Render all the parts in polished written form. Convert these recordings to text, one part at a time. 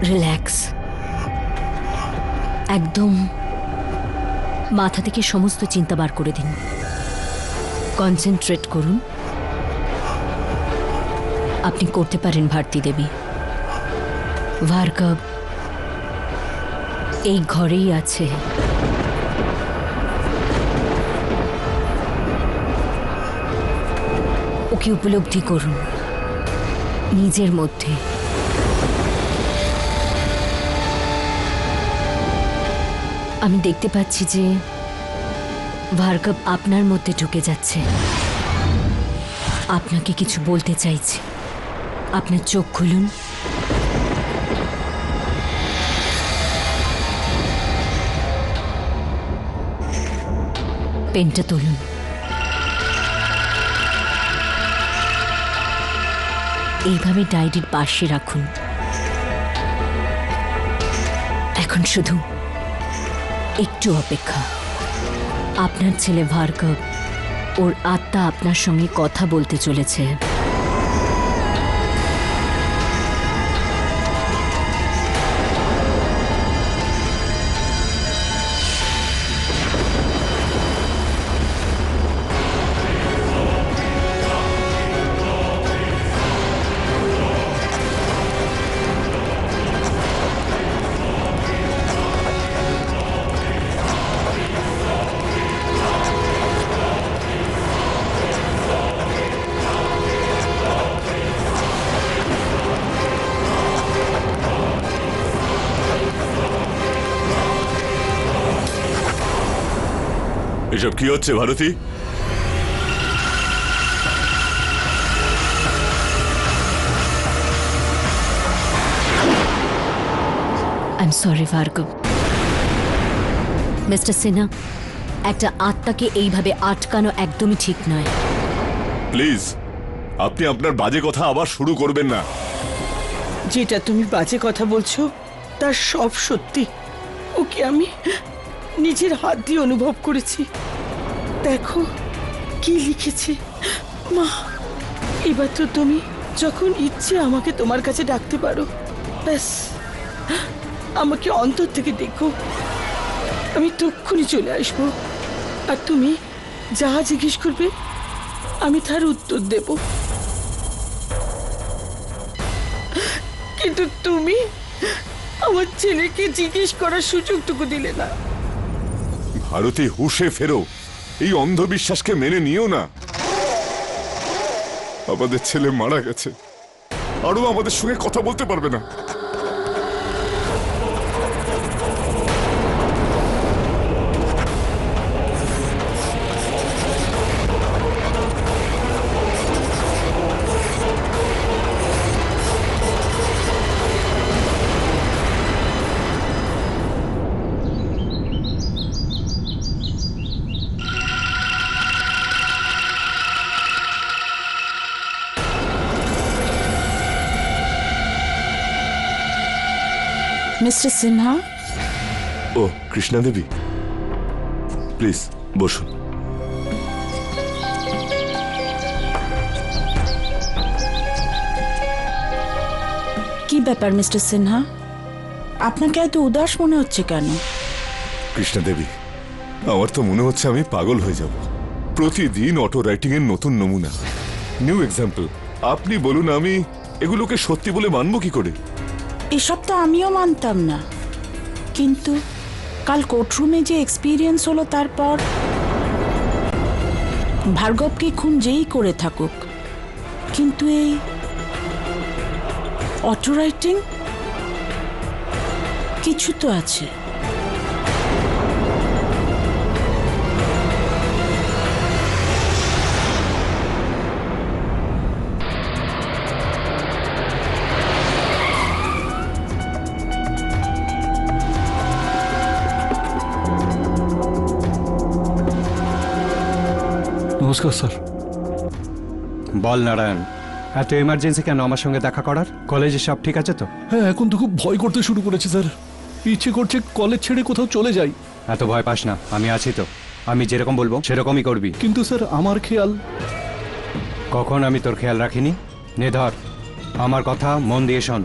Relax, একদম মাথা থেকে সমস্ত চিন্তা বার করে দিন। কনসেন্ট্রেট করুন। আপনি করতে পারেন ভারতী দেবী। ভার্গব এই ঘরেই আছে। ওকে উপলব্ধি করুন নিজের মধ্যে। আমি দেখতে পাচ্ছি যে ভার্গব আপনার মধ্যে ঢুকে যাচ্ছে, আপনাকে কিছু বলতে চাইছে। আপনার চোখ খুলুন। পেনটা তুলুন। এইভাবে ডায়েরির পাশে রাখুন। এখন শুধু একটু অপেক্ষা। আপনার ছেলে ভার্গব, ওর আত্মা আপনার সঙ্গে কথা বলতে চলেছে। এসব কি হচ্ছে Bharati? I am sorry Bhargav. Mister Sinha, একটা আত্মাকে এইভাবে আটকানো একদমই ঠিক নয়। প্লিজ, আপনি আপনার বাজে কথা আবার শুরু করবেন না। যেটা তুমি বাজে কথা বলছো তার সব সত্যি। ওকে আমি নিজের হাত দিয়ে অনুভব করেছি। দেখো কি লিখেছে। মা, এবার তো তুমি যখন ইচ্ছে আমাকে তোমার কাছে ডাকতে পারো। ব্যাস, আমাকে অন্তর থেকে দেখো, আমি তক্ষুনি চলে আসবো। আর তুমি যা জিজ্ঞেস করবে আমি তার উত্তর দেব। কিন্তু তুমি আমার ছেলেকে জিজ্ঞেস করার সুযোগটুকু দিলে না। ভারতী, হুঁশে ফেরো। এই অন্ধবিশ্বাসকে মেনে নিও না। আমাদের ছেলে মারা গেছে, আরো আমাদের সঙ্গে কথা বলতে পারবে না। মিস্টার সিনহা। ও কৃষ্ণা দেবী, প্লিজ বসুন। কি ব্যাপার মিস্টার সিনহা, আপনাকে এত উদাস মনে হচ্ছে কেন? কৃষ্ণা দেবী, আমার তো মনে হচ্ছে আমি পাগল হয়ে যাব। প্রতিদিন অটো রাইটিং এর নতুন নমুনা, নিউ এক্সাম্পল। আপনি বলুন, আমি এগুলোকে সত্যি বলে মানবো কি করে? এসব তো আমিও মানতাম না, কিন্তু কাল কোর্টরুমে যে এক্সপিরিয়েন্স হলো, তারপর ভার্গবকে খুন যেই করে থাকুক, কিন্তু এই অটো রাইটিং কিছু তো আছে। নমস্কার স্যার। বল নারায়ণ, এত এমার্জেন্সি কেন আমার সঙ্গে দেখা করার? কলেজে সব ঠিক আছে তো? হ্যাঁ, এখন তো খুব ভয় করতে শুরু করেছে স্যার। ইচ্ছে করছে কলেজ ছেড়ে কোথাও চলে যাই। এত ভয় পাস না, আমি আছি তো। আমি যেরকম বলবো সেরকমই করবি। কিন্তু স্যার আমার খেয়াল। কখন আমি তোর খেয়াল রাখিনি? নে ধর, আমার কথা মন দিয়ে শোন।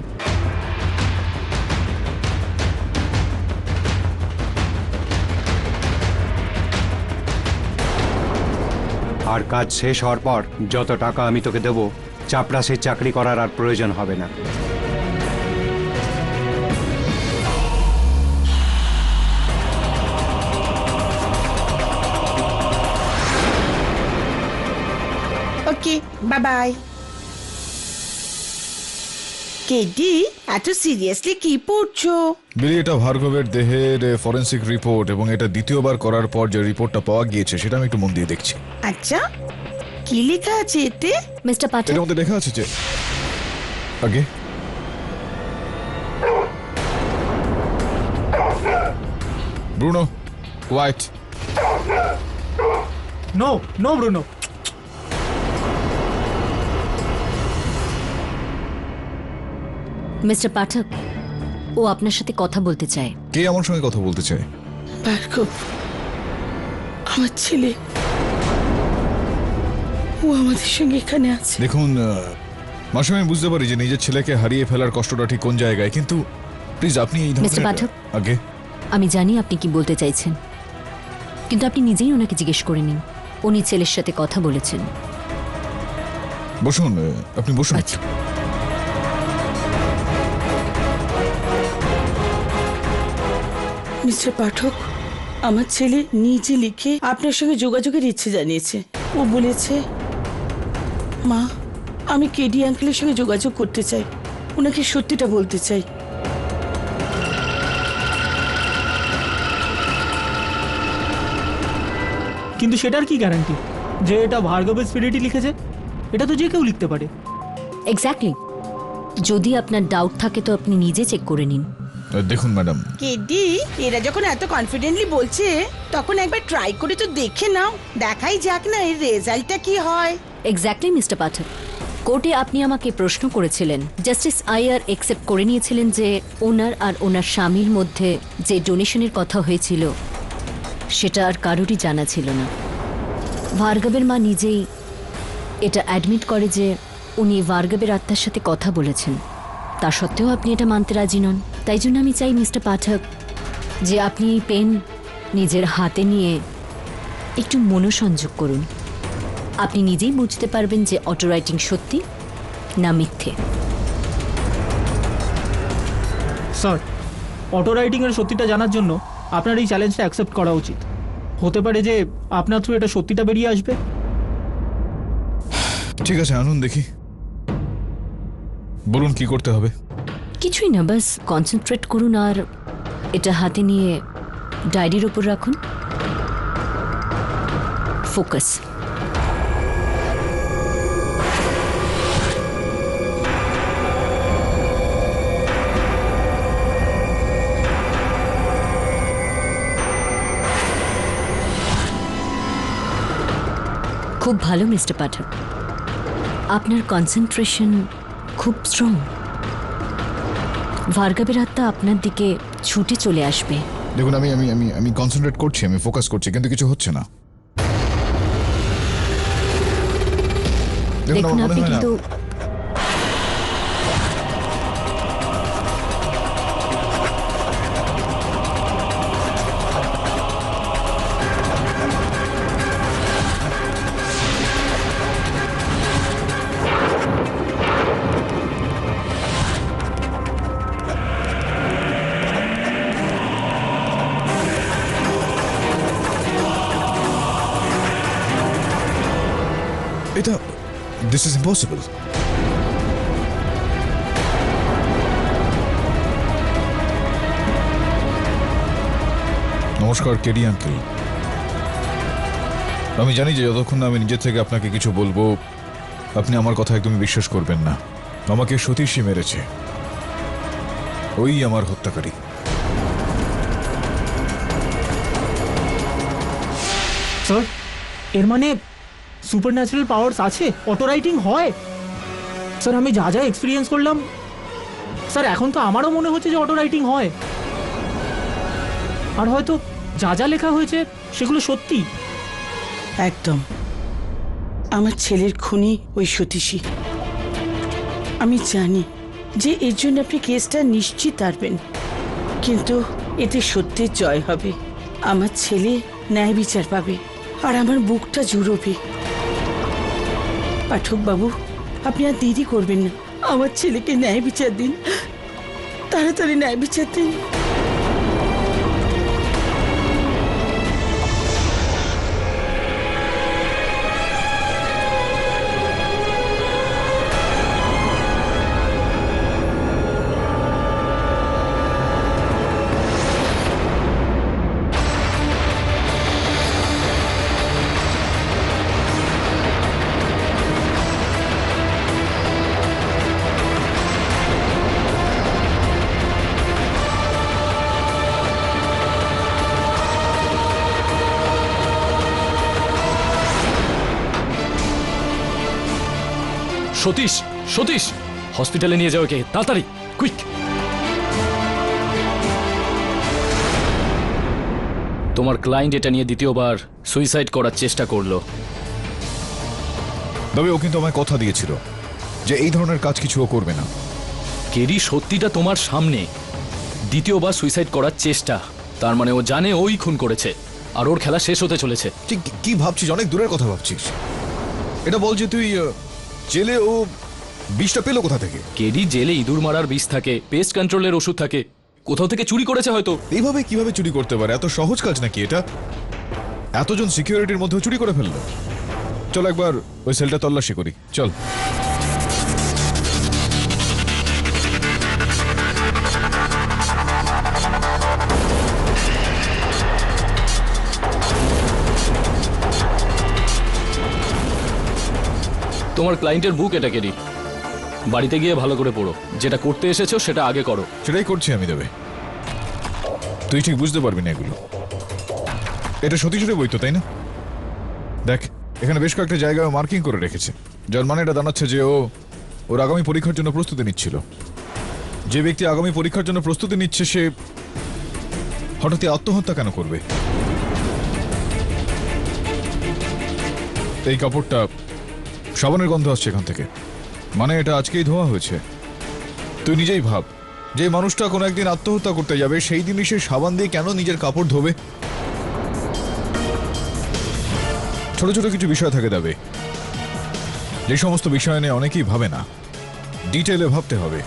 আর কাজ শেষ হওয়ার পর যত টাকা আমি তোকে দেবো, চাপরাশির চাকরি করার আর প্রয়োজন হবে না। ওকে, বাই বাই। কেডি, এত সিরিয়াসলি কি পড়ছো? বিলি, এটা ভার্গবের দেহের ফরেন্সিক রিপোর্ট এবং এটা দ্বিতীয়বার করার পর যে রিপোর্টটা পাওয়া গিয়েছে সেটা আমি একটু মন দিয়ে দেখছি। আচ্ছা, কি লেখা আছে এতে? মিস্টার পাঠক, এর মধ্যে লেখা আছে যে আগে Bruno White. No no Bruno. Mister Pathak, ও আপনার সাথে কথা বলতে চায়। কে আমার সঙ্গে কথা বলতে চায়? ভার্গব, আমার ছেলে, ও আমাদের সঙ্গে এখানে আছে। দেখুন মাসে আমি বুঝতে পারি যে নিজের ছেলেকে হারিয়ে ফেলার কষ্টটা ঠিক কোন জায়গায়, কিন্তু প্লিজ আপনি এই মিস্টার পাঠক। আগে আমি জানি আপনি কি বলতে চাইছেন, কিন্তু আপনি নিজেই ওনাকে জিজ্ঞেস করে নিন। উনি ছেলের সাথে কথা বলেছেন। বসুন, আপনি বসুন। আচ্ছা, মিস্টার পাঠক, আমার ছেলে নিজে লিখে আপনার সঙ্গে যোগাযোগের ইচ্ছে জানিয়েছে। ও বলেছে, মা, আমি কেডি আঙ্কেলের সঙ্গে যোগাযোগ করতে চাই, ওনাকে সত্যিটা বলতে চাই। কিন্তু সেটার কি গ্যারান্টি যে এটা ভার্গবের স্পিরিটই লিখেছে? এটা তো যে কেউ লিখতে পারে। এক্স্যাক্টলি। যদি আপনার ডাউট থাকে তো আপনি নিজে চেক করে নিন। দেখুন ম্যাডাম, কেডি, এরা যখন এত কনফিডেন্টলি বলছে তখন একবার ট্রাই করে তো দেখে নাও, দেখাই যাক না এর রেজাল্টটা কি হয়। এক্স্যাক্টলি মিস্টার পাঠক, কোর্টে আপনি আমাকে প্রশ্ন করেছিলেন, জাস্টিস আইয়ার একসেপ্ট করে নিয়েছিলেন যে ওনার আর ওনার স্বামীর মধ্যে যে ডোনেশনের কথা হয়েছিল সেটা আর কারোরই জানা ছিল না। ভার্গবের মা নিজেই এটা অ্যাডমিট করে যে উনি ভার্গবের আত্মার সাথে কথা বলেছেন। তা সত্ত্বেও আপনি এটা মানতে রাজি নন। তাই জন্য আমি চাই মিস্টার পাঠক যে আপনি এই পেন নিজের হাতে নিয়ে একটু মনোসংযোগ করুন। আপনি নিজেই বুঝতে পারবেন যে অটো রাইটিং সত্যি না মিথ্যে। স্যার, অটো রাইটিংয়ের সত্যিটা জানার জন্য আপনার এই চ্যালেঞ্জটা অ্যাকসেপ্ট করা উচিত। হতে পারে যে আপনার থ্রু এটা সত্যিটা বেরিয়ে আসবে। ঠিক আছে, আনুন দেখি, বলুন কি করতে হবে। কিছুই না, বাস কনসেন্ট্রেট করুন আর এটা হাতে নিয়ে ডায়েরির ওপর রাখুন। ফোকাস। খুব ভালো মিস্টার পাঠক, আপনার কনসেন্ট্রেশন খুব স্ট্রং। ভার্গবের আত্মা আপনার দিকে ছুটে চলে আসবে। দেখুন, আমি আমি আমি আমি কনসেন্ট্রেট করছি, আমি ফোকাস করছি, কিন্তু কিছু হচ্ছে না। দেখুন আমার মনে আপনি হয় না। কিন্তু এটা দিস ইজ ইম্পসিবল। নমস্কার কেডি আঙ্কেল। আমি জানি যে যতক্ষণ না আমি নিজে থেকে আপনাকে কিছু বলবো আপনি আমার কথা একদমই বিশ্বাস করবেন না। আমাকে সতীশই মেরেছে, ওই আমার হত্যাকারী। স্যার, এর মানে সুপার ন্যাচারাল পাওয়ার্স আছে, অটো রাইটিং হয়। স্যার আমি যা যা এক্সপিরিয়েন্স করলাম, স্যার এখন তো আমারও মনে হচ্ছে যে অটো রাইটিং হয়। আর হয়তো যা যা লেখা হয়েছে সেগুলো সত্যি। একদম। আমার ছেলের খুনি ওই সতীশী। আমি জানি যে এর জন্য আপনি কেসটা নিশ্চিত হারবেন, কিন্তু এতে সত্যের জয় হবে। আমার ছেলে ন্যায় বিচার পাবে আর আমার বুকটা জুড়োবে। পাঠক বাবু, আপনি আর দেরি করবেন না, আমার ছেলেকে ন্যায় বিচার দিন, তাড়াতাড়ি ন্যায় বিচার দিন। সতীশ, সতীশ, হসপিটালে নিয়ে যাও একে তাড়াতাড়ি, কুইক। তোমার ক্লায়েন্ট এটা নিয়ে দ্বিতীয়বার সুইসাইড করার চেষ্টা করলো। তবে ও কিন্তু আমায় কথা দিয়েছিল যে এই ধরনের কাজ কিছু ও করবে না। কেরি, সত্যিটা তোমার সামনে। দ্বিতীয়বার সুইসাইড করার চেষ্টা, তার মানে ও জানে ওই খুন করেছে আর ওর খেলা শেষ হতে চলেছে। ঠিক কি ভাবছিস? অনেক দূরের কথা ভাবছিস। এটা বল যে তুই জেলে ও বিষটা পেলো কোথা থেকে? কেরি, জেলে ইঁদুর মারার বিষ থাকে, পেস্ট কন্ট্রোলের ওষুধ থাকে, কোথাও থেকে চুরি করেছে হয়তো। এইভাবে কিভাবে চুরি করতে পারে? এত সহজ কাজ নাকি এটা? এতজন সিকিউরিটির মধ্যে চুরি করে ফেললো। চল একবার ওই সেলটা তল্লাশি করি, চল। তোমার ক্লায়েন্টের বুক এটা, কেরি। বাড়িতে গিয়ে ভালো করে পড়ো, যেটা করতে এসেছো সেটা আগে করো। সেটাই করছি আমি। দেবে, তুই ঠিক বুঝতে পারবি না এগুলো। এটা সতীশের বই তো, তাই না? দেখ, এখানে বেশ কয়েকটা জায়গায় মার্কিং করে রেখেছে, যার মানে এটা জানাচ্ছে যে ওর আগামী পরীক্ষার জন্য প্রস্তুতি নিচ্ছিল। যে ব্যক্তি আগামী পরীক্ষার জন্য প্রস্তুতি নিচ্ছে সে হঠাৎই আত্মহত্যা কেন করবে? এই কাপড়টা সাবানের গন্ধ আসছে এখান থেকে, মানে এটা আজকেই ধোয়া হয়েছে। তুই নিজেই ভাব, যে মানুষটা কোনো একদিন আত্মহত্যা করতে যাবে সেই দিনই সে সাবান দিয়ে কেন নিজের কাপড় ধোবে? ছোট ছোট কিছু বিষয় থাকে দেবে, যে সমস্ত বিষয় নিয়ে অনেকেই ভাবে না। ডিটেলে ভাবতে হবে।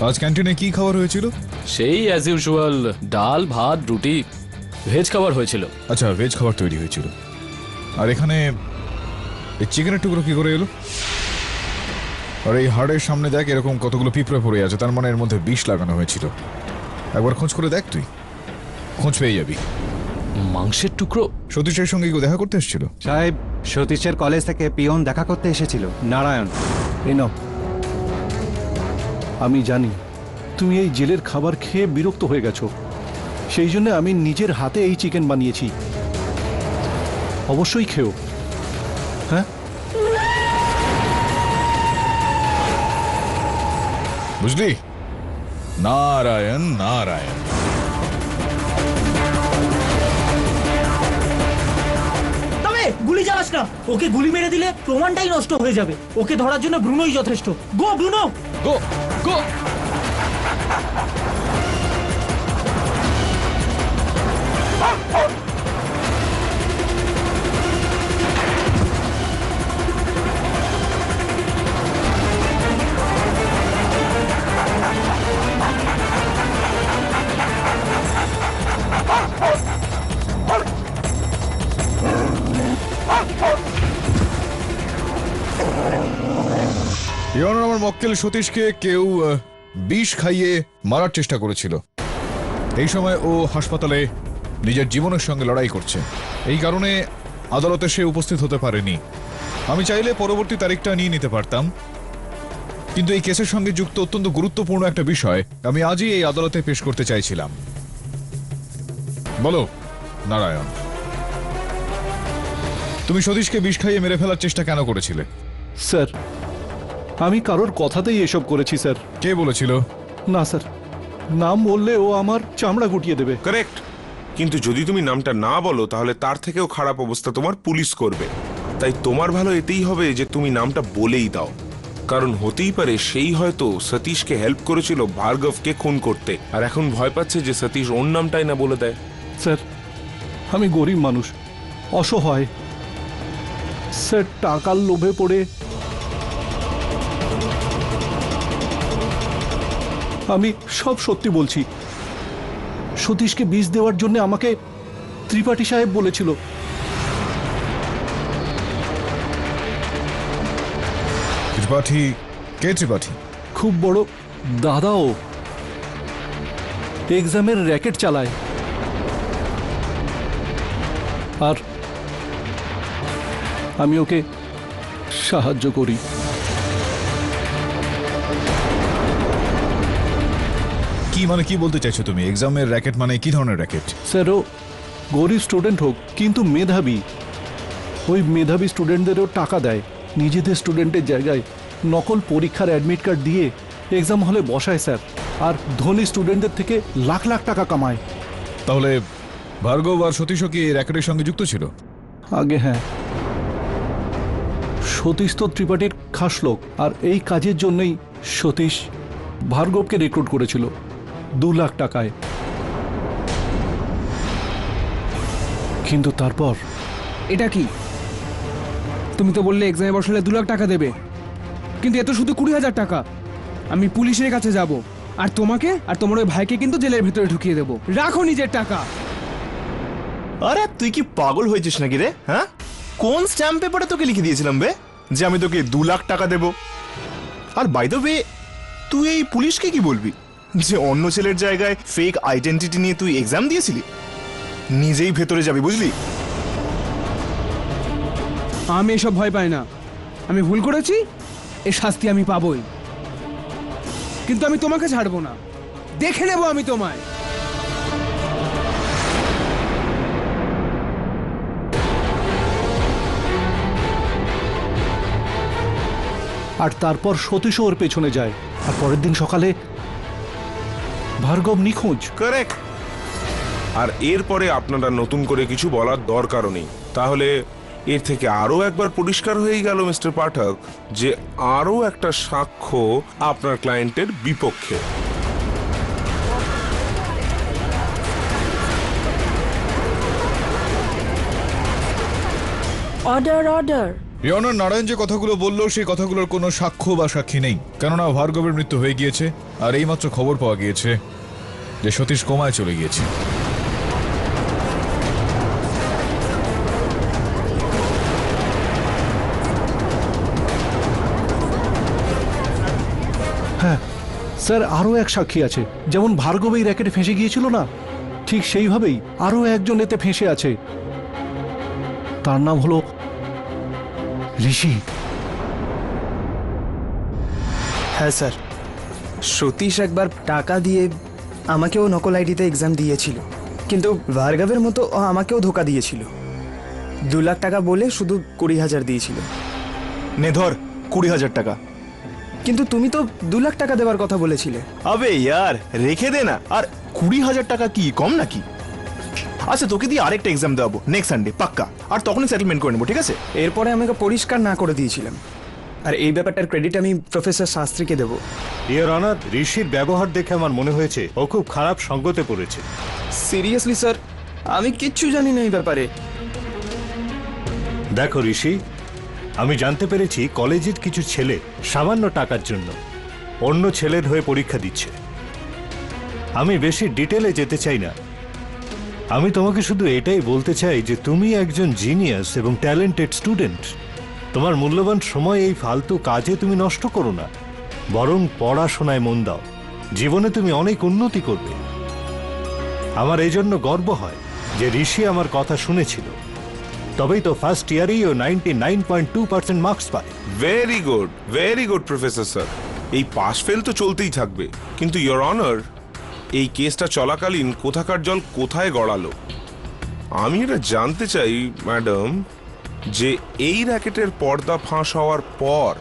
আজ ক্যান্টিনে কি খাবার হয়েছিল? সেই অ্যাজ ইউজুয়াল, ডাল, ভাত, রুটি, ভেজ খাবার হয়েছিল। আচ্ছা, ভেজ খাবার তৈরি হয়েছিল। আর এখানে এই চিকেনের টুকরো কি করে এলো? আর এই হাড়ের সামনে দেখ, এরকম কতগুলো পিঁপড়ে পড়ে আছে, তার মানে এর মধ্যে বিষ লাগানো হয়েছিল। একবার খোঁজ করে দেখ, তুই খোঁজ পেয়ে যাবি। মাংসের টুকরো? সতীশের সঙ্গে কেউ দেখা করতে এসেছিল? সাহেব, সতীশের কলেজ থেকে পিয়ন দেখা করতে এসেছিল, নারায়ণ। এই নাও। আমি জানি তুমি এই জেলের খাবার খেয়ে বিরক্ত হয়ে গেছো, সেই জন্য আমি নিজের হাতে এই চিকেন বানিয়েছি। অবশ্যই খেও। হ্যাঁ, বুঝলি? নারায়ণ নারায়ণ। তবে গুলি চালাস না, ওকে গুলি মেরে দিলে প্রমাণটাই নষ্ট হয়ে যাবে। ওকে ধরার জন্য ব্রুনোই যথেষ্ট। গো ব্রুনো, গো গো। আমার মক্কেল সতীশকে কেউ বিষ খাইয়ে মারার চেষ্টা করেছিল। এই সময় ও হাসপাতালে নিজের জীবনের সঙ্গে লড়াই করছে, এই কারণে আদালতে সে উপস্থিত হতে পারেনি। আমি চাইলে পরবর্তী তারিখটা নিয়ে নিতে পারতাম, কিন্তু এই কেসের সঙ্গে যুক্ত অত্যন্ত গুরুত্বপূর্ণ একটা বিষয় আমি আজই এই আদালতে পেশ করতে চাইছিলাম। বলো নারায়ণ, তুমি সতীশকে বিষ খাইয়ে মেরে ফেলার চেষ্টা কেন করেছিলে? স্যার, আমি কারোর কথাতেই এসব করেছি স্যার। কে বলেছিল? না স্যার, নাম বললে ও আমার চামড়া গুটিয়ে দেবে। কারেক্ট, কিন্তু যদি তুমি নামটা না বলো তাহলে তার থেকেও খারাপ অবস্থা তোমার পুলিশ করবে। তাই তোমার ভালো এতেই হবে যে তুমি নামটা বলেই দাও, কারণ হতেই পারে সেই হয়তো সতীশকে হেল্প করেছিল ভার্গবকে খুন করতে, আর এখন ভয় পাচ্ছে যে সতীশ ওর নামটাই না বলে দেয়। স্যার, আমি গরিব মানুষ, অসহায় স্যার। টাকার লোভে পড়ে আমি সব সত্যি বলছি। সতীশকে বিষ দেওয়ার জন্য আমাকে ত্রিপাঠী সাহেব বলেছিল। ত্রিপাঠী? কে ত্রিপাঠী? খুব বড় দাদাও, এক্সামের র্যাকেট চালায়, আর আমি ওকে সাহায্য করি। কি মানে কি বলতে চাইছো তুমি? এক্সামের র্যাকেট মানে কি ধরনের র্যাকেট? স্যার, ও গরিব স্টুডেন্ট হোক কিন্তু মেধাবী, ওই মেধাবী স্টুডেন্টদেরও টাকা দেয়, নিজেদের স্টুডেন্টের জায়গায় নকল পরীক্ষার অ্যাডমিট কার্ড দিয়ে এক্সাম হলে বসায় স্যার, আর ধনী স্টুডেন্টদের থেকে লাখ লাখ টাকা কামায়। তাহলে ভার্গব আর সতীশও কি এই র্যাকেটের সঙ্গে যুক্ত ছিল? আগে হ্যাঁ, সতীশ তো ত্রিপাঠীর খাস লোক, আর এই কাজের জন্যই সতীশ ভার্গবকে রিক্রুট করেছিল 2 লাখ টাকায়। কিন্তু তারপর এটা কি? তুমি তো বললে এক্সামে বসলে 2 লাখ টাকা দেবে, কিন্তু এত শুধু 20,000 টাকা। আমি পুলিশের কাছে যাব, আর তোমাকে আর তোমার ওই ভাইকে কিন্তু জেলের ভেতরে ঢুকিয়ে দেবো। রাখো নিজের টাকা। আরে তুই কি পাগল হয়েছিস নাকি রে? হ্যাঁ, কোন স্ট্যাম্প পেপারে তোকে লিখে দিয়েছিলাম বে যে আমি তোকে 2 লাখ টাকা দেব? আর বাই দ্য ওয়ে, তুই এই পুলিশকে কি বলবি যে অন্য ছেলের জায়গায় ফেক আইডেন্টিটি নিয়ে তুই এক্সাম দিয়েছিলি? নিজেই ভেতরে যাবি, বুঝলি? আমি এসব ভয় পাই না। আমি ভুল করেছি, এর শাস্তি আমি পাবই, কিন্তু আমি তোমাকে ছাড়বো না। দেখে নেবো আমি তোমায়। আর তারপর সতীশও ওর পেছনে যায়, আর পরের দিন সকালে ভার্গব নিখোঁজ। কারেক্ট। আর এরপরে আপনারা নতুন করে কিছু বলার দরকারও নেই। তাহলে এর থেকে আরো একবার পরিষ্কার হয়ে গেল মিস্টার পাঠক যে আরো একটা সাক্ষ্য আপনার ক্লায়েন্টের বিপক্ষে। Order, order. ইয়নার, নারায়ণ যে কথাগুলো বললো সেই কথাগুলোর কোনো সাক্ষ্য বা সাক্ষী নেই, কেননা ভার্গবের মৃত্যু হয়ে গিয়েছে, আর এইমাত্র খবর পাওয়া গিয়েছে যে সতীশ কোমায় চলে গিয়েছে। হ্যাঁ স্যার, আরও এক সাক্ষী আছে। যেমন ভার্গব এই র্যাকেটে ফেঁসে গিয়েছিল না, ঠিক সেইভাবেই আরও একজন এতে ফেঁসে আছে। তার নাম হলো ঋষি। হ্যাঁ স্যার, সতীশ একবার টাকা দিয়ে আমাকেও নকল আইডিতে এক্সাম দিয়েছিল, কিন্তু ভার্গবের মতো ও আমাকেও ধোকা দিয়েছিল। 2 লাখ টাকা বলে শুধু 20,000 দিয়েছিল। নে ধর 20,000 টাকা। কিন্তু তুমি তো 2 লাখ টাকা দেওয়ার কথা বলেছিলে। আবে ইয়ার, রেখে দে না। আর 20,000 টাকা কি কম নাকি? আচ্ছা, তোকে দিয়ে আরেকটা এক্সাম দেওয়াবো নেক্সট সানডে পাক্কা, আর তখনই সেটেলমেন্ট করে নেবো, ঠিক আছে? এরপরে আমাকে পরিষ্কার না করে দিয়েছিলাম, আর এই ব্যাপারটার ক্রেডিট আমি প্রফেসর শাস্ত্রীকে দেবো। ইয়োর অনার, ঋষির ব্যবহার দেখে আমার মনে হয়েছে ও খুব খারাপ সঙ্গতে পড়েছে। সিরিয়াসলি স্যার, আমি কিচ্ছু জানি না এই ব্যাপারে। দেখো ঋষি, আমি জানতে পেরেছি কলেজের কিছু ছেলে সামান্য টাকার জন্য অন্য ছেলের হয়ে পরীক্ষা দিচ্ছে। আমি বেশি ডিটেলে যেতে চাই না, আমি তোমাকে শুধু এটাই বলতে চাই যে তুমি একজন জিনিয়াস এবং ট্যালেন্টেড স্টুডেন্ট। তোমার মূল্যবান সময় এই ফালতু কাজে তুমি নষ্ট করো না, বরং পড়াশোনায় মন দাও। জীবনে তুমি অনেক উন্নতি করবে। আমার এই জন্য গর্ব হয় যে ঋষি আমার কথা শুনেছিল, তবেই তো ফার্স্ট ইয়ারেই ও 99.2% মার্কস পায়। Very good professor sir. এই পাস ফেল তো চলতেই থাকবে, কিন্তু ইয়োর অনার, এই কেসটা চলাকালীন কোথাকার জল কোথায় গড়ালো আমি এটা জানতে চাই ম্যাডাম, যে এই র্যাকেটের পর্দা ফাঁস হওয়ার পর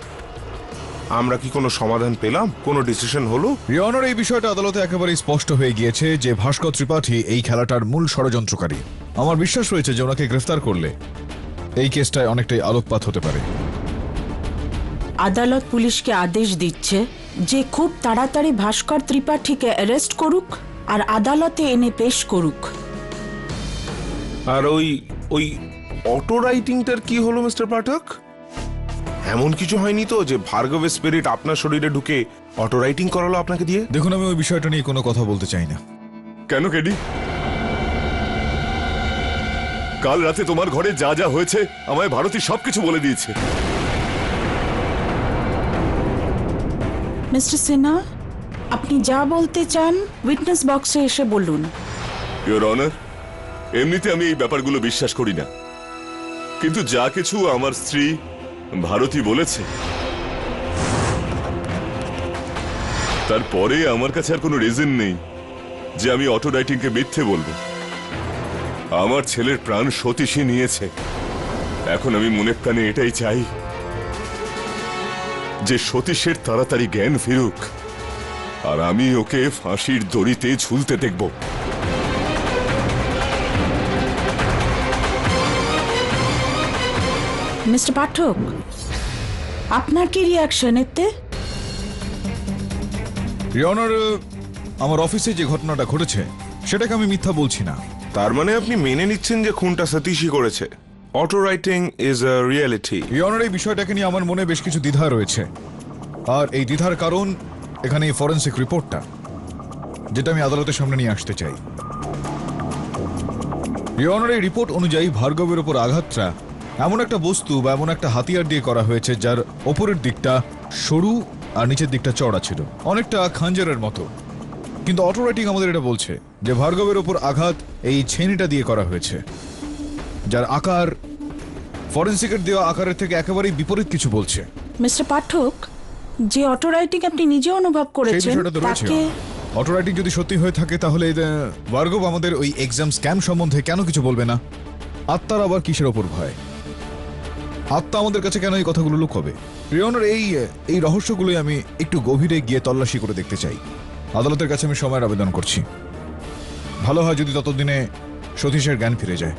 আমরা কি কোনো সমাধান পেলাম, কোনো ডিসিশন হলো? ইয়নার, এই বিষয়টা আদালতে একেবারেই স্পষ্ট হয়ে গিয়েছে যে ভাস্কর ত্রিপাঠী এই খেলাটার মূল ষড়যন্ত্রকারী। আমার বিশ্বাস রয়েছে যে ওনাকে গ্রেফতার করলে এই কেসটায় অনেকটাই আলোকপাত হতে পারে। আদালত পুলিশকে আদেশ দিচ্ছে যে খুব তাড়াতাড়ি ভাস্কর ত্রিপাঠীকে অ্যারেস্ট করুক আর আদালতে এনে পেশ করুক। আর ওই অটো রাইটিংটার কি হলো মিস্টার পাঠক? এমন কিছু হয়নি তো যে ভার্গবের স্পিরিট আপনার শরীরে ঢুকে অটো রাইটিং করালো আপনাকে দিয়ে? দেখুন, আমি ওই বিষয়টা নিয়ে কোনো কথা বলতে চাই না। কেন কেডি? কাল রাতে তোমার ঘরে যা যা হয়েছে আমায় ভারতী সবকিছু বলে দিয়েছে। মিস্টার সিনহা, আপনি যা বলতে চান উইটনেস বক্সে এসে বলুন। ইওর অনার, এমনিতে আমি এই ব্যাপারগুলো বিশ্বাস করি না, কিন্তু যা কিছু আমার স্ত্রী ভারতী বলেছে তারপরে আমার কাছে আর কোনো রিজন নেই যে আমি অটো রাইটিংকে মিথ্যে বলবো। আমার ছেলের প্রাণ সতীশই নিয়েছে। এখন আমি মনে প্রাণে এটাই চাই যে সতীশের তাড়াতাড়ি জ্ঞান ফিরুক, আর আমি ওকে ফাঁসির দড়িতে ঝুলতে দেখব। মিস্টার পাঠক, আপনার কি রিয়াকশন এতে? ইয়নার, আমার অফিসে যে ঘটনাটা ঘটেছে সেটাকে আমি মিথ্যা বলছি না। তার মানে আপনি মেনে নিচ্ছেন যে খুনটা সতীশই করেছে? Auto writing is a reality. Your honour, এই বিষয়টাকে নিয়ে আমার মনে বেশ কিছু দ্বিধা রয়েছে, আর এই দ্বিধার কারণ এখানে এই ফরেন্সিক রিপোর্টটা, যেটা আমি আদালতের সামনে নিয়ে আসতে চাই। ইয়নার, এই রিপোর্ট অনুযায়ী ভার্গবের ওপর আঘাতটা এমন একটা বস্তু বা এমন একটা হাতিয়ার দিয়ে করা হয়েছে যার ওপরের দিকটা সরু আর নিচের দিকটা চওড়া ছিল, অনেকটা খাঞ্জারের মতো। কিন্তু অটো রাইটিং আমাদের এটা বলছে যে ভার্গবের ওপর আঘাত এই ছেনিটা দিয়ে করা হয়েছে, যার আকার ফরেন্সিকের দেওয়া আকারের থেকে একেবারেই বিপরীত কিছু বলছে। মিস্টার পাঠক, যে অটো রাইটিং আপনি নিজে অনুভব করেছেন তাকে... অটো রাইটিং যদি সত্যি হয়ে থাকে তাহলে ভার্গব আমাদের ওই এক্সাম স্ক্যাম সম্বন্ধে কেন কিছু বলবে না? আত্মার আবার কিসের ওপর ভয়? আত্মা আমাদের কাছে কেন এই কথাগুলো লুকোবে? রিয়নার, এই রহস্যগুলোই আমি একটু গভীরে গিয়ে তল্লাশি করে দেখতে চাই। আদালতের কাছে আমি সময়ের আবেদন করছি। ভালো হয় যদি ততদিনে সতীশের জ্ঞান ফিরে যায়।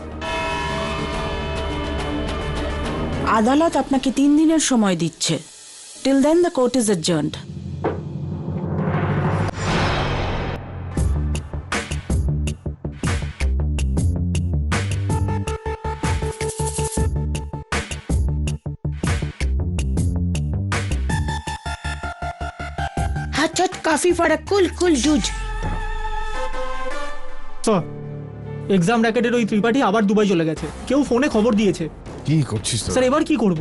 আদালত আপনাকে 3 দিনের সময় দিচ্ছে। Till then the court is adjourned. काफी फर्क कुल कुल जूझ। স্যার, এক্সাম র্যাকেটের ওই ত্রিপাঠী আবার দুবাই চলে গেছে। কেউ ফোনে খবর দিয়েছে। কি করছিস স্যার? এবার কি করব?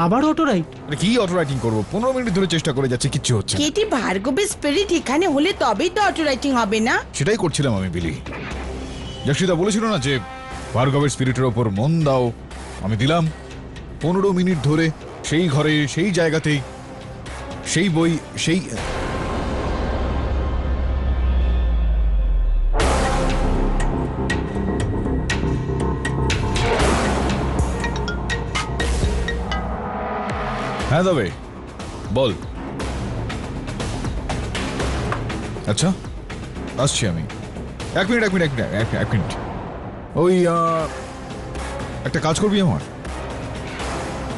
আবার অটো রাইট? কি অটো রাইটিং করবো? 15 মিনিট ধরে চেষ্টা করে যাচ্ছে, কিচ্ছু হচ্ছে না। কেটি, ভার্গবের স্পিরিট এখানে হলে তবেই তো অটো রাইটিং হবে না? সেটাই করছিলাম আমি, বিলি। যক্ষিতা বলেছিল না যে ভার্গবের স্পিরিটের ওপর মন দাও, আমি দিলাম। 15 মিনিট ধরে সেই ঘরে, সেই জায়গাতেই, সেই বই, সেই... হ্যাঁ তবে বল। আচ্ছা, আসছি আমি। এক মিনিট। ওই একটা কাজ করবি আমার?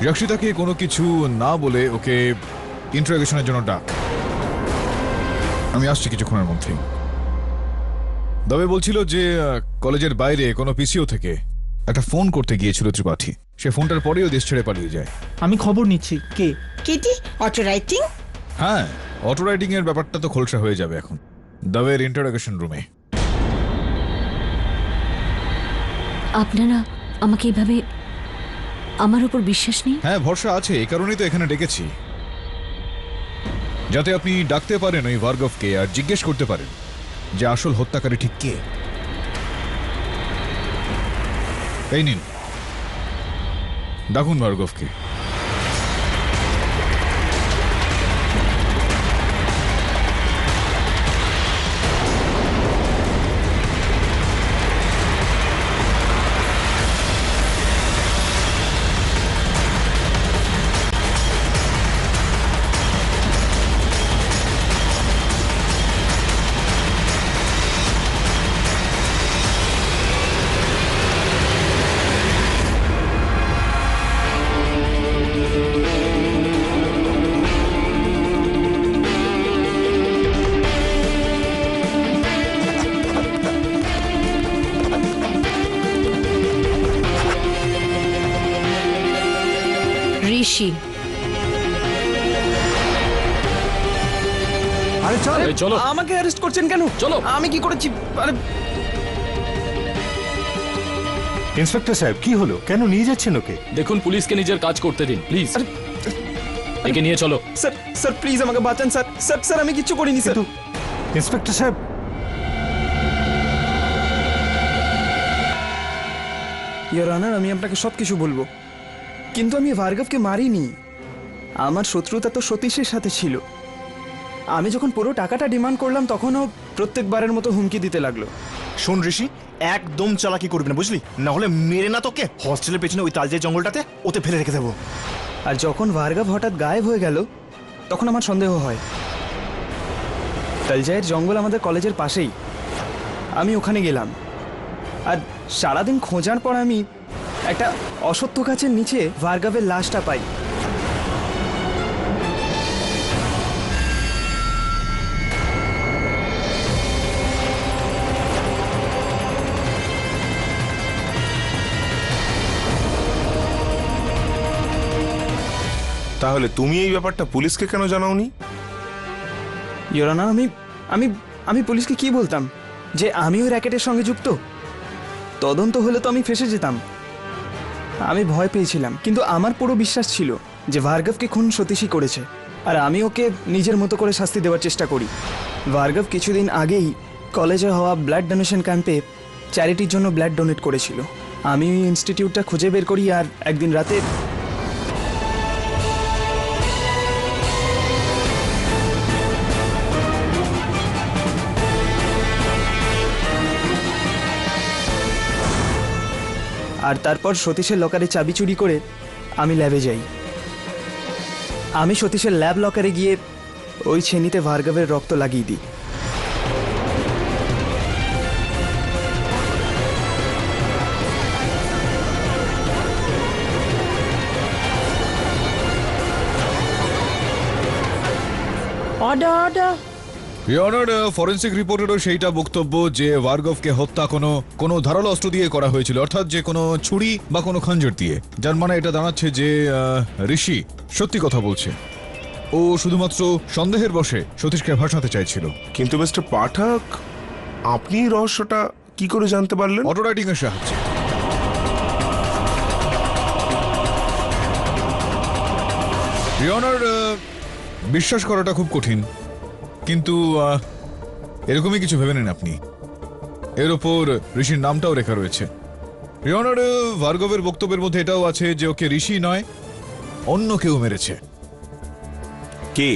রক্ষিতাকে কোনো কিছু না বলে ওকে ইন্টারোগেশনের জন্য ডাক। আমি আসছি কিছুক্ষণের মধ্যেই। তবে বলছিল যে কলেজের বাইরে কোনো পিসিও থেকে একটা ফোন করতে গিয়েছিল ত্রিপাঠী। সে ফোনটার পরেও দেশ ছেড়ে পালিয়ে যায়। আমি খবর নিচ্ছি। কে? কেটি, অটো রাইটিং? হ্যাঁ, অটো রাইটিং এর ব্যাপারটা তো খোলসা হয়ে যাবে এখন দাবের ইন্টারোগেশন রুমে। আপনারা আমাকে এভাবে, আমার উপর বিশ্বাস নেই? হ্যাঁ, ভরসা আছে, এই কারণেই তো এখানে ডেকেছি, যাতে আপনি ডাকতে পারেন ওই ভার্গবকে আর জিজ্ঞেস করতে পারেন যে আসল হত্যাকারী ঠিক কে। এই নিন, ডাকুন ভার্গবকে। ঋষি। আরে চল, এই চলো। আমাকে অ্যারেস্ট করছেন কেন? চলো। আমি কি করেছি? আরে ইন্সপেক্টর সাহেব কি হলো, কেন নিয়ে যাচ্ছেন ওকে? দেখুন, পুলিশকে নিজের কাজ করতে দিন প্লিজ। একে নিয়ে চলো। স্যার স্যার প্লিজ আমাকে বাঁচান স্যার। স্যার স্যার আমি কিচ্ছু করিনি স্যার। ইন্সপেক্টর সাহেব, ইয়োর অনার, আমি আপনাকে সব কিছু বলবো, কিন্তু আমি ভার্গবকে মারিনি। আমার শত্রুতা তো সতীশের সাথে ছিল। আমি যখন পুরো টাকাটা ডিমান্ড করলাম তখনও প্রত্যেকবারের মতো হুমকি দিতে লাগলো। শোন ঋষি, একদম চালাকি করবি না বুঝলি, না হলে মেরে না তোকে হস্টেলের পেছনে ওই তালজাই জঙ্গলটাতে ওতে ফেলে রেখে দেবো। আর যখন ভার্গব হঠাৎ গায়েব হয়ে গেল তখন আমার সন্দেহ হয়। তালজাইয়ের জঙ্গল আমাদের কলেজের পাশেই। আমি ওখানে গেলাম, আর সারাদিন খোঁজার পর আমি একটা অসত্য গাছের নিচে ভার্গবের লাশটা পাই। তাহলে তুমি এই ব্যাপারটা পুলিশকে কেন জানাওনি? ইয়োর অনার, আমি আমি আমি পুলিশকে কি বলতাম যে আমি ওই র্যাকেটের সঙ্গে যুক্ত? তদন্ত হলে তো আমি ফেঁসে যেতাম। আমি ভয় পেয়েছিলাম, কিন্তু আমার পুরো বিশ্বাস ছিল যে ভার্গবকে খুন সতীশই করেছে, আর আমি ওকে নিজের মতো করে শাস্তি দেওয়ার চেষ্টা করি। ভার্গব কিছুদিন আগেই কলেজে হওয়া ব্লাড ডোনেশন ক্যাম্পে চ্যারিটির জন্য ব্লাড ডোনেট করেছিল। আমি ওই ইনস্টিটিউটটা খুঁজে বের করি, আর একদিন রাতে আর তারপর সতীশের লকারে চাবি চুরি করে আমি ল্যাবে যাই। আমি সতীশের ল্যাব লকারে গিয়ে ওই ছেনিতে ভার্গবের রক্ত লাগিয়ে দিই। Order order. ইয়নার, ফরেন্সিক রিপোর্টেরও সেইটা বক্তব্য যে ভার্গবকে হত্যা কোনো ধারালো অস্ত্র দিয়ে করা হয়েছিল, অর্থাৎ যে কোনো ছুরি বা কোনো খঞ্জর দিয়ে। যার মানে এটা দাঁড়াচ্ছে যে ঋষি সত্যি কথা বলছে। ও শুধুমাত্র সন্দেহের বশে সতীশকে ভাসাতে চাইছিল। কিন্তু মিস্টার পাঠক, আপনি এই রহস্যটা কি করে জানতে পারলেন? অটো রাইটিং এর সাহায্যে। ইয়নার, বিশ্বাস করাটা খুব কঠিন, কিন্তু এরকমই কিছু ভেবে নেন আপনি। এর ওপর ঋষির নামটাও লেখা রয়েছে। ইয়নার, ভার্গবের বক্তব্যের মধ্যে এটাও আছে যে ওকে ঋষি নয়, অন্য কেউ মেরেছে। কে?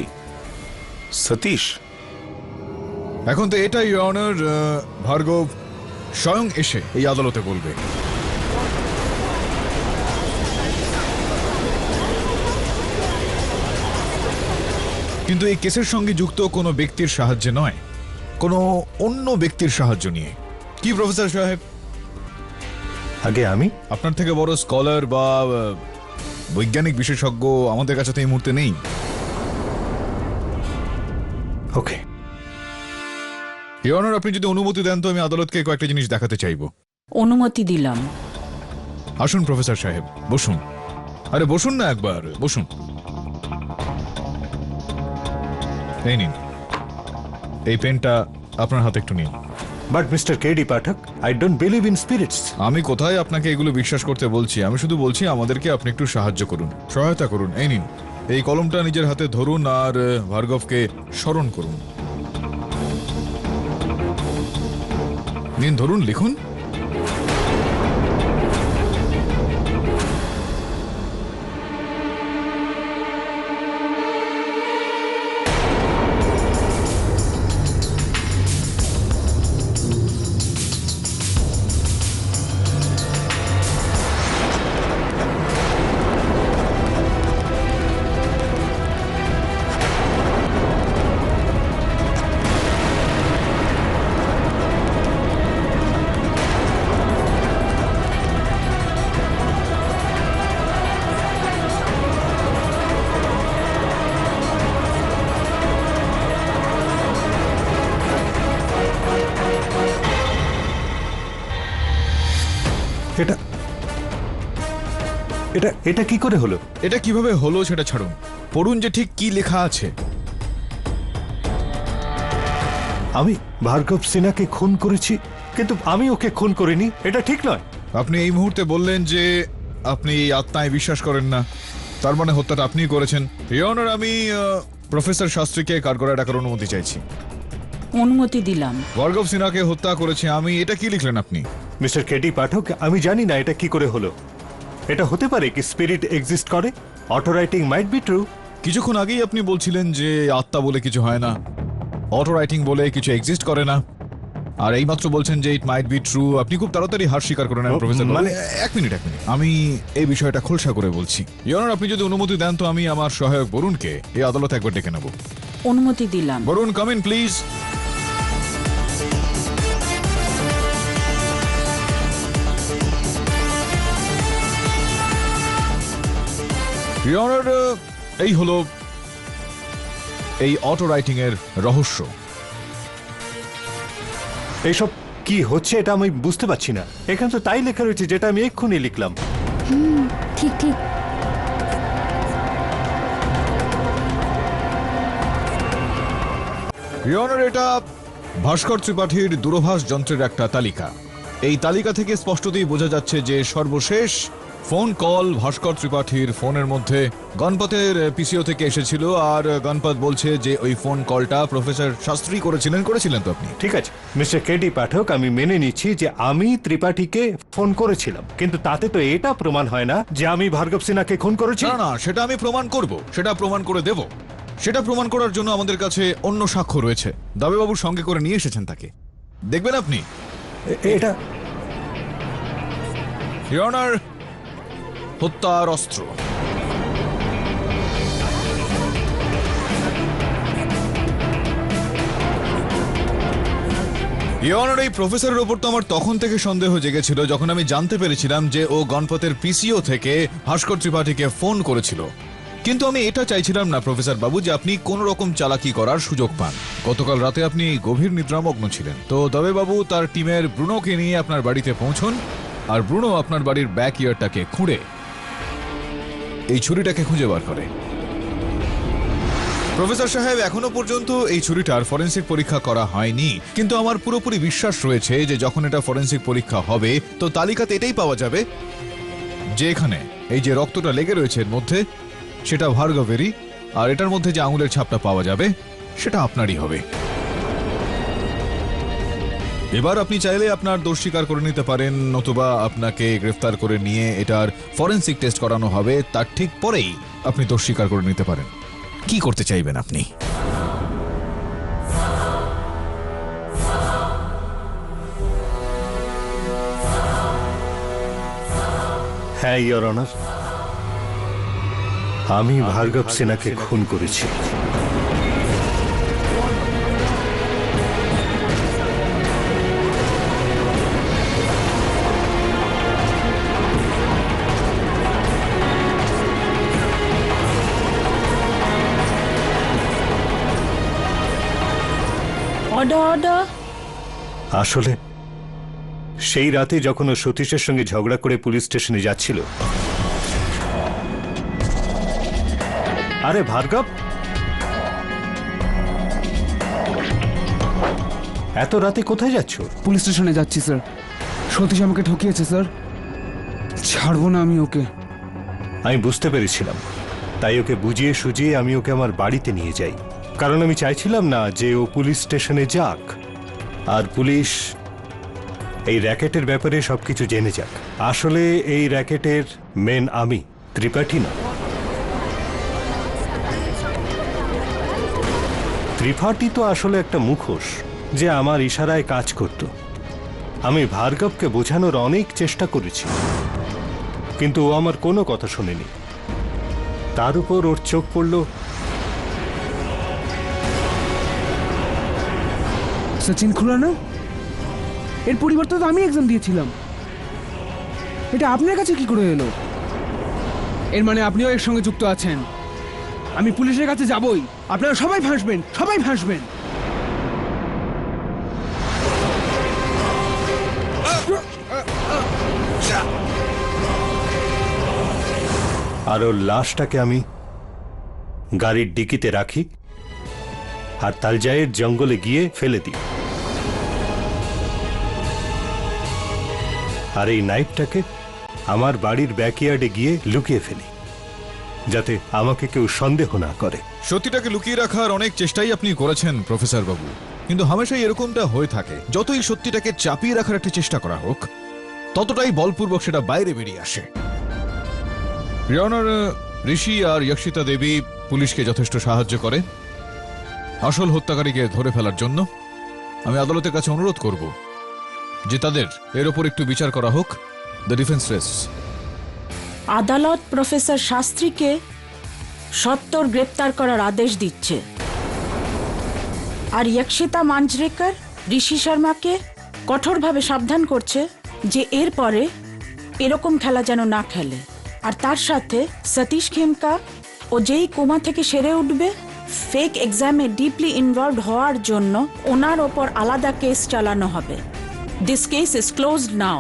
সতীশ? এখন তো এটাই ইয়নার ভার্গব স্বয়ং এসে এই আদালতে বলবে। কিন্তু এই কেসের সঙ্গে যুক্ত কোনো ব্যক্তির সাহায্যে নয়, কোনো অন্য ব্যক্তির সাহায্য নিয়ে। কি প্রফেসর সাহেব? আগে আমি? আপনার থেকে বড় স্কলার বা বৈজ্ঞানিক বিশেষজ্ঞ আমাদের কাছে তো এই মুহূর্তে নেই। ওকে ইয়নার, আপনি যদি অনুমতি দেন তো আমি আদালতকে কয়েকটা জিনিস দেখাতে চাইব। অনুমতি দিলাম। আসুন প্রফেসর সাহেব, বসুন। আরে বসুন না, একবার বসুন। এই নিন, এই পেনটা আপনার হাতে একটু নিন। But mister KD Pathak, I don't believe in spirits. আমি কোথায় আপনাকে এগুলো বিশ্বাস করতে বলছি? আমি শুধু বলছি আমাদেরকে আপনি একটু সাহায্য করুন, সহায়তা করুন। এই নিন, এই কলমটা নিজের হাতে ধরুন আর ভার্গবকে স্মরণ করুন। নিন, ধরুন, লিখুন। এটা এটা এটা কি করে হলো? এটা কিভাবে হলো সেটা ছাড়ুন, পড়ুন যে ঠিক কি লেখা আছে। আমি ভার্গব সিনহাকে খুন করেছি, কিন্তু আমি ওকে খুন করিনি, এটা ঠিক নয়। আপনি এই মুহূর্তে বললেন যে আপনি এই আত্মায় বিশ্বাস করেন না, তার মানে হত্যাটা আপনিই করেছেন। ইয়নার, আমি প্রফেসর শাস্ত্রীকে কাঠগড়ায় ডাকার অনুমতি চাইছি। অনুমতি দিলাম। ভার্গব সিনহাকে হত্যা করেছি আমি, এটা কি লিখলেন আপনি? মিস্টার কেটি পাঠক, আমি জানি না এটা কি করে হলো। এটা হতে পারে কি স্পিরিট এক্সিস্ট করে? Auto writing might be true. কিছুক্ষণ আগেই আপনি বলছিলেন যে আত্মা বলে কিছু হয় না, অটো রাইটিং বলে কিছু এক্সিস্ট করে না, আর এইমাত্র বলছেন যে ইট মাইট বি ট্রু। আপনি খুব তাড়াতাড়ি হার স্বীকার করে নেন প্রফেসর। মানে এক মিনিট, আমি এই বিষয়টা খোলসা করে বলছি। ইয়নার, আপনি যদি অনুমতি দেন তো আমি আমার সহায়ক বরুণকে এই আদালতে একবার ডেকে নেব। অনুমতি দিলাম। Varun, come in please. Your honour, এই হলো এই অটো রাইটিং এর রহস্য। এইসব কি হচ্ছে এটা আমি বুঝতে পারছি না। এখানে তো তাই লেখা রয়েছে যেটা আমি এক্ষুনি লিখলাম। ঠিক ঠিক। ইয়নার, এটা ভাস্কর ত্রিপাঠীর দূরভাষ যন্ত্রের একটা তালিকা। এই তালিকা থেকে স্পষ্টতই বোঝা যাচ্ছে যে সর্বশেষ ফোন কল ভাস্কর ত্রিপাঠীর ফোনের মধ্যে গণপতের পিসিও থেকে এসেছিল, আর গণপত বলছে যে ওই ফোন কলটা প্রফেসর শাস্ত্রী করেছিলেন তো আপনি? ঠিক আছে মিস্টার কেটি পাঠক, আমি মেনে নিচ্ছি যে আমি ত্রিপাঠীকে ফোন করেছিলাম, কিন্তু তাতে তো এটা প্রমাণ হয় না যে আমি ভার্গব সিনহাকে খুন করেছি। না, সেটা আমি প্রমাণ করব, সেটা প্রমাণ করে দেব। সেটা প্রমাণ করার জন্য আমাদের কাছে অন্য সাক্ষ্য রয়েছে। দাবেবাবুর সঙ্গে করে নিয়ে এসেছেন তাকে, দেখবেন আপনি। এটা ইয়নার, হত্যার অস্ত্র। ইয়নার, এই প্রফেসরের ওপর তো আমার তখন থেকে সন্দেহ জেগেছিল যখন আমি জানতে পেরেছিলাম যে ও গণপতের পিসিও থেকে ভাস্কর ত্রিপাঠীকে ফোন করেছিল। কিন্তু আমি এটা চাইছিলাম না প্রফেসর বাবু যে আপনি কোন রকম চালাকি করার সুযোগ পান। গতকাল রাতে আপনি গভীর নিদ্রামগ্ন ছিলেন, তো দবে বাবু তার টিমের ব্রুনোকে নিয়ে আপনার বাড়িতে পৌঁছন, আর ব্রুনো আপনার বাড়ির ব্যাক ইয়ারটাকে খুঁড়ে এই ছুরিটাকে খুঁজে বার করে। প্রফেসর সাহেব, এখনো পর্যন্ত এই ছুরিটার ফরেনসিক পরীক্ষা করা হয়নি, কিন্তু আমার পুরোপুরি বিশ্বাস রয়েছে যে যখন এটা ফরেনসিক পরীক্ষা হবে তো তালিকাতে এটাই পাওয়া যাবে যে এখানে এই যে রক্তটা লেগে রয়েছে এর মধ্যে সেটা ভার্গবেরই, আর এটার মধ্যে যে আঙুলের ছাপটা পাওয়া যাবে সেটা আপনারই হবে। এবার আপনি চাইলে আপনার দোষ স্বীকার করে নিতে পারেন, নতুবা আপনাকে গ্রেফতার করে নিয়ে এটার ফরেনসিক টেস্ট করানো হবে, তার ঠিক পরেই আপনি দোষ স্বীকার করে নিতে পারেন। কি করতে চাইবেন আপনি? হ্যাঁ ইওর অনার, আমি ভার্গব সিনহাকে খুন করেছি। আসলে সেই রাতে যখন ও সতীশের সঙ্গে ঝগড়া করে পুলিশ স্টেশনে যাচ্ছিল। আরে ভার্গব, এত রাতে কোথায় যাচ্ছ? পুলিশ স্টেশনে যাচ্ছি স্যার। সতীশ আমাকে ঠকিয়েছে স্যার, ছাড়বো না আমি ওকে। আমি বুঝতে পেরেছিলাম, তাই ওকে বুঝিয়ে সুজিয়ে আমি ওকে আমার বাড়িতে নিয়ে যাই, কারণ আমি চাইছিলাম না যে ও পুলিশ স্টেশনে যাক আর পুলিশ এই র্যাকেটের ব্যাপারে সবকিছু জেনে যাক। আসলে এই র্যাকেটের মেন আমি, ত্রিপাঠী না। ত্রিপাঠী তো আসলে একটা মুখোশ যে আমার ইশারায় কাজ করত। আমি ভার্গবকে বোঝানোর অনেক চেষ্টা করেছি, কিন্তু ও আমার কোনো কথা শোনেনি। তার উপর ওর চোখ পড়ল সচিন খুরানা। এর পরিবর্তে তো আমি এক্সাম দিয়েছিলাম, এটা আপনার কাছে কি করে এলো? এর মানে আপনিও এর সঙ্গে যুক্ত আছেন। আমি পুলিশের কাছে যাবই, আপনারা সবাই ফাঁসবেন, সবাই ফাঁসবেন। আর ওর লাশটাকে আমি গাড়ির ডিকিতে রাখি আর তালজাইয়ের জঙ্গলে গিয়ে ফেলে দিই। আর এই নাইফটাকে আমার বাড়ির ব্যাকইয়ার্ডে গিয়ে লুকিয়ে ফেলি, যাতে আমাকে কেউ সন্দেহ না করে। সত্যিটাকে লুকিয়ে রাখার অনেক চেষ্টাই আপনি করেছেন প্রফেসর বাবু, কিন্তু হামেশাই এরকমটা হয়ে থাকে। যতই সত্যিটাকে চাপিয়ে রাখার একটা চেষ্টা করা হোক, ততটাই বলপূর্বক সেটা বাইরে বেরিয়ে আসে। ঋষি আর যক্ষিতা দেবী পুলিশকে যথেষ্ট সাহায্য করে আসল হত্যাকারীকে ধরে ফেলার জন্য। আমি আদালতের কাছে অনুরোধ করব যে তাদের এর ওপর একটু বিচার করা হোক। The defence race. আদালত প্রফেসর শাস্ত্রীকে সত্তর গ্রেপ্তার করার আদেশ দিচ্ছে, আর যক্ষিতা মাঞ্জরেকর ঋষি শর্মাকে কঠোরভাবে সাবধান করছে যে এরপরে এরকম খেলা যেন না খেলে। আর তার সাথে সতীশ খেমকা ও যেই কোমা থেকে সেরে উঠবে, ফেক এক্সামে ডিপলি ইনভলভড হওয়ার জন্য ওনার ওপর আলাদা কেস চালানো হবে। This case is closed now.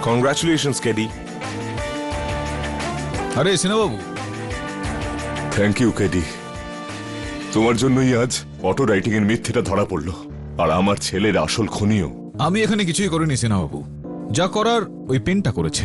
Congratulations KD. আরে সিনাবাবু। থ্যাংক ইউ কেডি, তোমার জন্যই আজ অটো রাইটিং এর মিথ্যেটা ধরা পড়লো, আর আমার ছেলের আসল খুনিও। আমি এখানে কিছুই করিনি সিনাবাবু, যা করার ওই পেনটা করেছে।